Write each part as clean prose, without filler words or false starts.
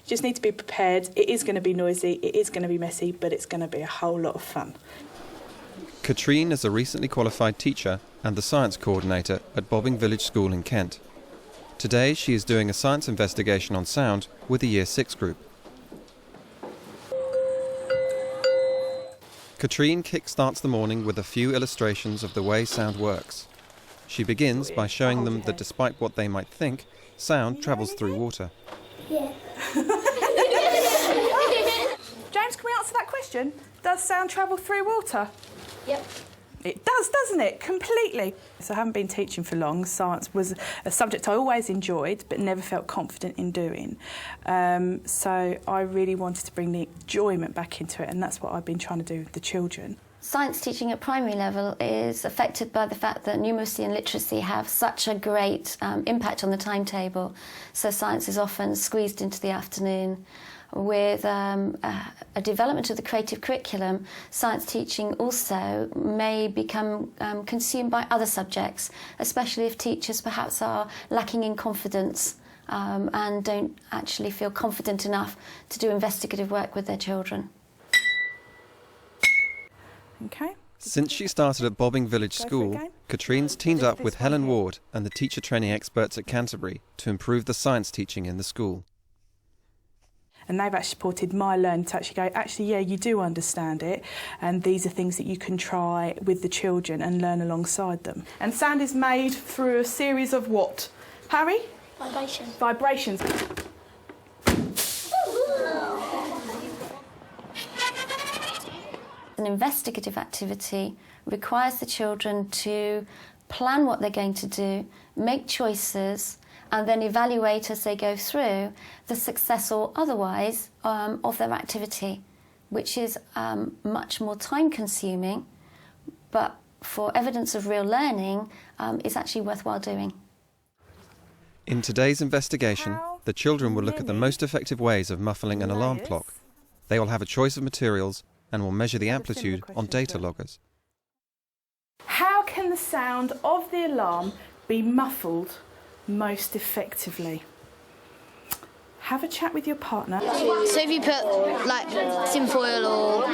You just need to be prepared. It is going to be noisy, it is going to be messy, but it's going to be a whole lot of fun. Katrine is a recently qualified teacher and the science coordinator at Bobbing Village School in Kent. Today she is doing a science investigation on sound with a Year 6 group. Katrine kick-starts the morning with a few illustrations of the way sound works. She begins by showing them that despite what they might think, sound travels through water. Yeah. James, can we answer that question? Does sound travel through water? Yep. It does, doesn't it? Completely. So I haven't been teaching for long. Science was a subject I always enjoyed but never felt confident in doing. So I really wanted to bring the enjoyment back into it, and that's what I've been trying to do with the children. Science teaching at primary level is affected by the fact that numeracy and literacy have such a great impact on the timetable. So science is often squeezed into the afternoon. With a development of the creative curriculum, science teaching also may become consumed by other subjects, especially if teachers perhaps are lacking in confidence and don't actually feel confident enough to do investigative work with their children. Okay. Since she started at Bobbing Village School, Katrine's teamed up with Helen Ward and the teacher training experts at Canterbury to improve the science teaching in the school. And they've actually supported my learning to actually go, actually, yeah, you do understand it, and these are things that you can try with the children and learn alongside them. And sound is made through a series of what? Harry? Vibrations. Vibrations. An investigative activity requires the children to plan what they're going to do, make choices, and then evaluate as they go through the success or otherwise of their activity, which is much more time-consuming, but for evidence of real learning, is actually worthwhile doing. In today's investigation, the children will look at the most effective ways of muffling an alarm clock. They will have a choice of materials and will measure the amplitude on data loggers. How can the sound of the alarm be muffled most effectively? Have a chat with your partner. So if you put like tinfoil or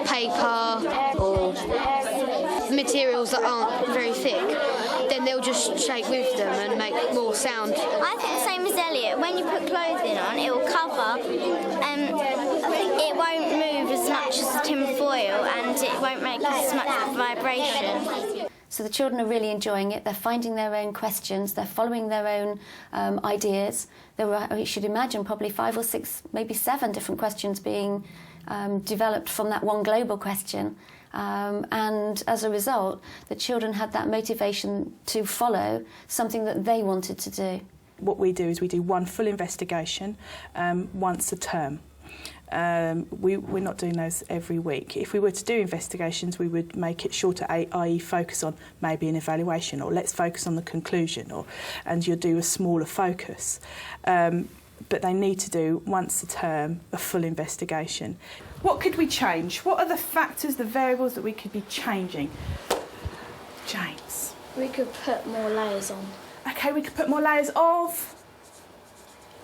paper or materials that aren't very thick, then they'll just shake with them and make more sound. I think the same as Elliot. When you put clothing on, it will cover. It won't move as much as the tinfoil, and it won't make as much vibration. So the children are really enjoying it. They're finding their own questions. They're following their own ideas. There were, you should imagine, probably 5 or 6, maybe 7 different questions being developed from that one global question. And as a result, the children had that motivation to follow something that they wanted to do. What we do is we do one full investigation once a term. We're not doing those every week. If we were to do investigations, we would make it shorter, i.e. focus on maybe an evaluation, or let's focus on the conclusion, and you'll do a smaller focus. But they need to do, once a term, a full investigation. What could we change? What are the factors, the variables that we could be changing? James? We could put more layers on. OK, we could put more layers of?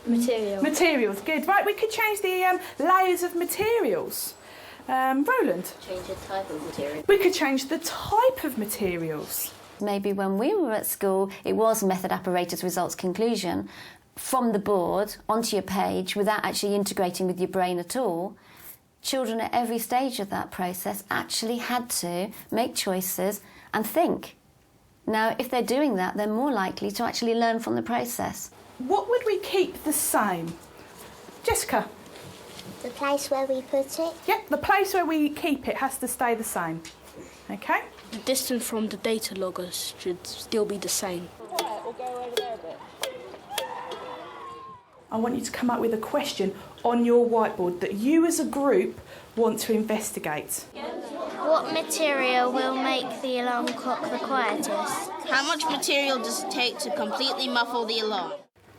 Materials, good. Right, we could change the layers of materials. Roland? Change the type of material. We could change the type of materials. Maybe when we were at school, it was method, apparatus, results, conclusion, from the board onto your page without actually integrating with your brain at all. Children at every stage of that process actually had to make choices and think. Now, if they're doing that, they're more likely to actually learn from the process. What would we keep the same? Jessica? The place where we put it? Yep, the place where we keep it has to stay the same. OK? The distance from the data loggers should still be the same. I want you to come up with a question on your whiteboard that you as a group want to investigate. What material will make the alarm clock the quietest? How much material does it take to completely muffle the alarm?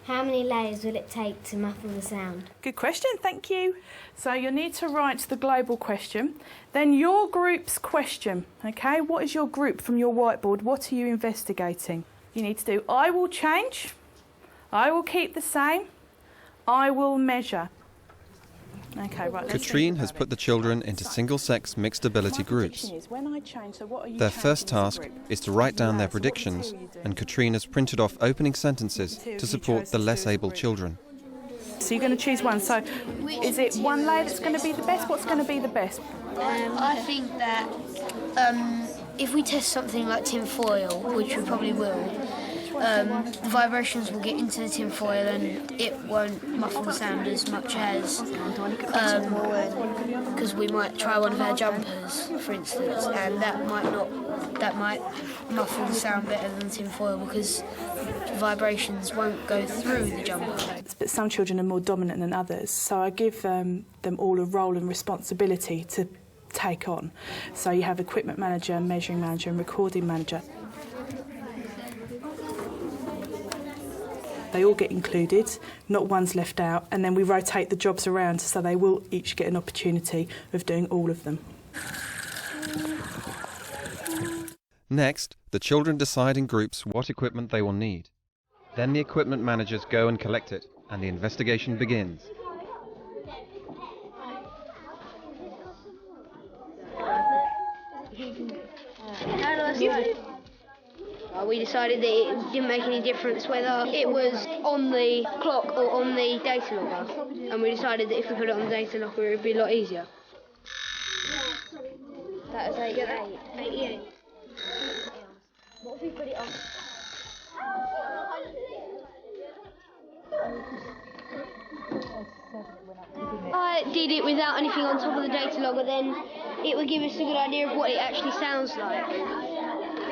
How many layers will it take to muffle the sound? Good question, thank you. So you'll need to write the global question, then your group's question, OK? What is your group from your whiteboard? What are you investigating? You need to do I will change, I will keep the same, I will measure. Okay, right. Katrine has put the children into single-sex mixed ability groups. Their first task is to write down their predictions, and Katrine has printed off opening sentences to support the less able children. So you're going to choose one. So is it one layer that's going to be the best? What's going to be the best? I think that if we test something like tin foil, which we probably will, the vibrations will get into the tin foil and it won't muffle the sound as much as because we might try one of our jumpers, for instance, and that might muffle the sound better than tin foil because vibrations won't go through the jumper. But some children are more dominant than others, so I give them all a role and responsibility to take on. So you have equipment manager, measuring manager and recording manager. They all get included, not one's left out, and then we rotate the jobs around so they will each get an opportunity of doing all of them. Next, the children decide in groups what equipment they will need. Then the equipment managers go and collect it, and the investigation begins. We decided that it didn't make any difference whether it was on the clock or on the data logger, and we decided that if we put it on the data logger it would be a lot easier. That was 88. What if we put it on? I did it without anything on top of the data logger, then it would give us a good idea of what it actually sounds like.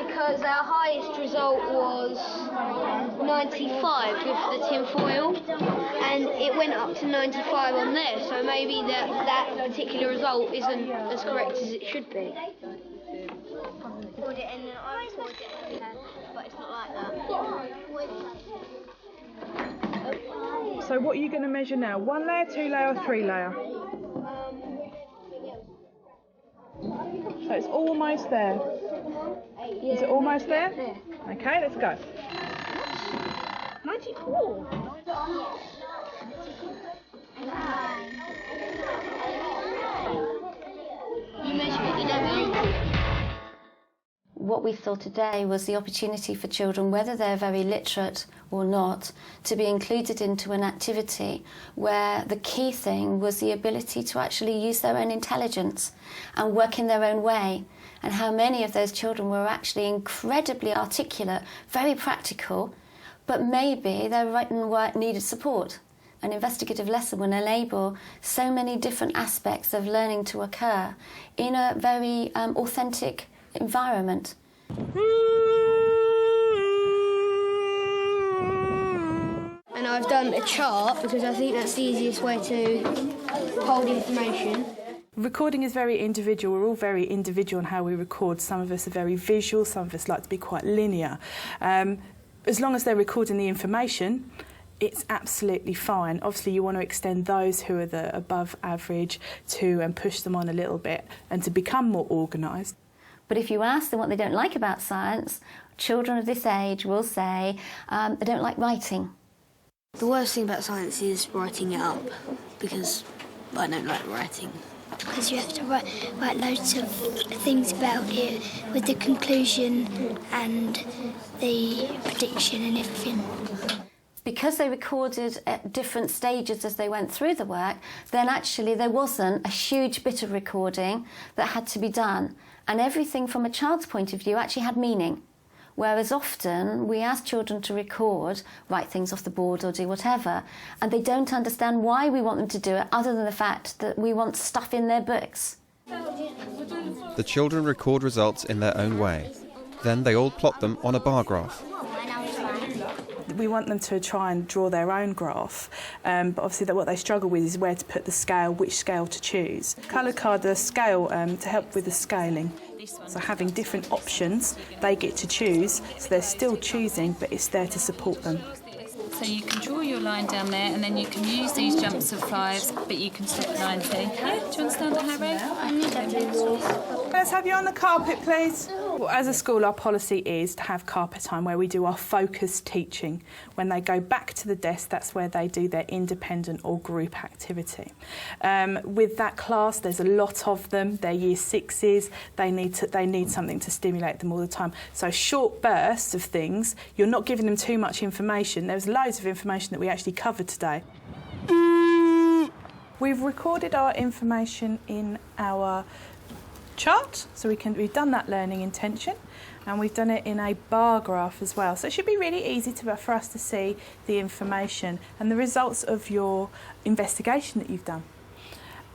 Because our highest result was 95 with the tin foil, and it went up to 95 on there, so maybe that particular result isn't as correct as it should be. Put it in and I put it in, but it's not like that. So what are you going to measure now? 1 layer, 2 layer or 3 layer? So it's almost there. Is it almost there? Yeah. Okay, let's go. 94. You measure it, you know. What we saw today was the opportunity for children, whether they're very literate or not, to be included into an activity where the key thing was the ability to actually use their own intelligence and work in their own way, and how many of those children were actually incredibly articulate, very practical, but maybe their written work needed support. An investigative lesson will enable so many different aspects of learning to occur in a very authentic environment. And I've done a chart because I think that's the easiest way to hold information. Recording is very individual. We're all very individual in how we record. Some of us are very visual, some of us like to be quite linear. As long as they're recording the information, it's absolutely fine. Obviously, you want to extend those who are the above average to push them on a little bit and to become more organised. But if you ask them what they don't like about science, children of this age will say, they don't like writing. The worst thing about science is writing it up, because I don't like writing. Because you have to write loads of things about it with the conclusion and the prediction and everything. Because they recorded at different stages as they went through the work, then actually there wasn't a huge bit of recording that had to be done. And everything from a child's point of view actually had meaning. Whereas often we ask children to record, write things off the board or do whatever, and they don't understand why we want them to do it other than the fact that we want stuff in their books. The children record results in their own way. Then they all plot them on a bar graph. We want them to try and draw their own graph, but obviously what they struggle with is where to put the scale, which scale to choose. Colour card the scale to help with the scaling. So having different options, they get to choose, so they're still choosing, but it's there to support them. So you can draw your line down there, and then you can use these jumps of 5s, but you can stop at 90. Yeah, do you understand that, Harry? Let's have you on the carpet, please. Well, as a school, our policy is to have carpet time where we do our focused teaching. When they go back to the desk, that's where they do their independent or group activity. With that class, there's a lot of them. They're year sixes. They need something to stimulate them all the time. So short bursts of things. You're not giving them too much information. There's loads of information that we actually covered today. We've recorded our information in our chart, so we've done that learning intention, and we've done it in a bar graph as well. So it should be really easy for us to see the information and the results of your investigation that you've done.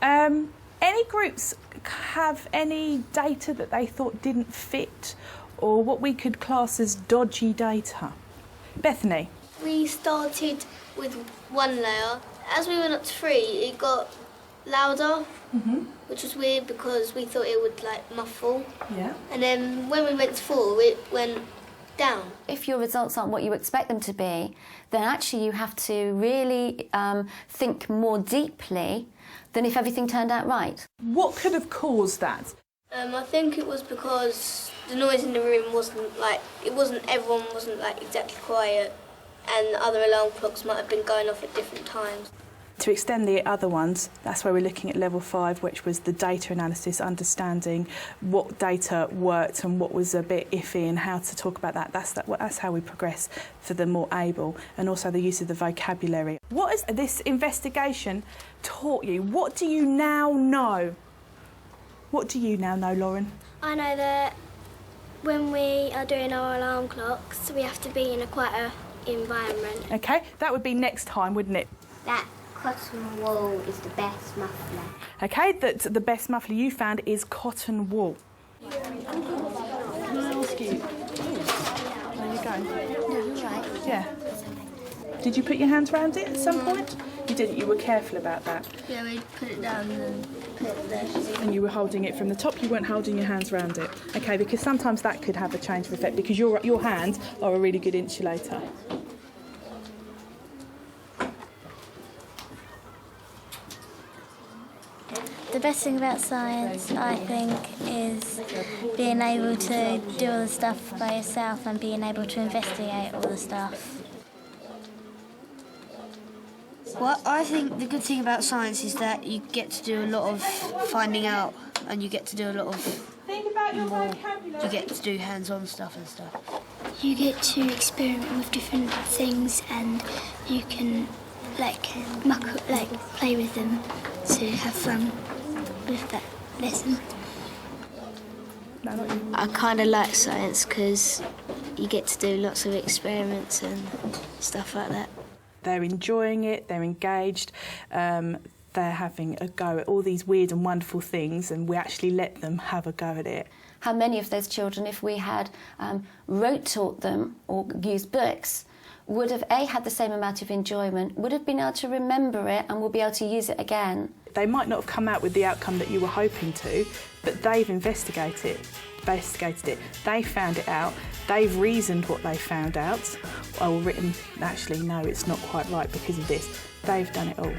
Any groups have any data that they thought didn't fit, or what we could class as dodgy data? Bethany? We started with one layer. As we went up to 3, it got louder, which was weird because we thought it would like muffle. Yeah. And then when we went to 4, it went down. If your results aren't what you expect them to be, then actually you have to really think more deeply than if everything turned out right. What could have caused that? I think it was because the noise in the room wasn't like, everyone wasn't like exactly quiet, and other alarm clocks might have been going off at different times. To extend the other ones, that's where we're looking at level 5, which was the data analysis, understanding what data worked and what was a bit iffy and how to talk about that. That's how we progress for the more able, and also the use of the vocabulary. What has this investigation taught you? What do you now know? What do you now know, Lauren? I know that when we are doing our alarm clocks, we have to be in a quieter environment. Okay, that would be next time, wouldn't it? That cotton wool is the best muffler. Okay, that the best muffler you found is cotton wool. Can I ask you? There you go. No, you're right. Yeah. Did you put your hands around it at some point? You didn't, you were careful about that. Yeah, we put it down and then put it there. And you were holding it from the top, you weren't holding your hands around it. Okay, because sometimes that could have a change of effect because your hands are a really good insulator. The best thing about science, I think, is being able to do all the stuff by yourself and being able to investigate all the stuff. Well, I think the good thing about science is that you get to do a lot of finding out, and you get to do a lot of you get to do hands-on stuff and stuff. You get to experiment with different things, and you can play with them to have fun with that lesson. No, not you. I kind of like science because you get to do lots of experiments and stuff like that. They're enjoying it, they're engaged, they're having a go at all these weird and wonderful things, and we actually let them have a go at it. How many of those children, if we had rote taught them or used books, would have had the same amount of enjoyment, would have been able to remember it and will be able to use it again? They might not have come out with the outcome that you were hoping to, but they've investigated it, they found it out, they've reasoned what they found out, or written, actually, no, it's not quite right because of this. They've done it all.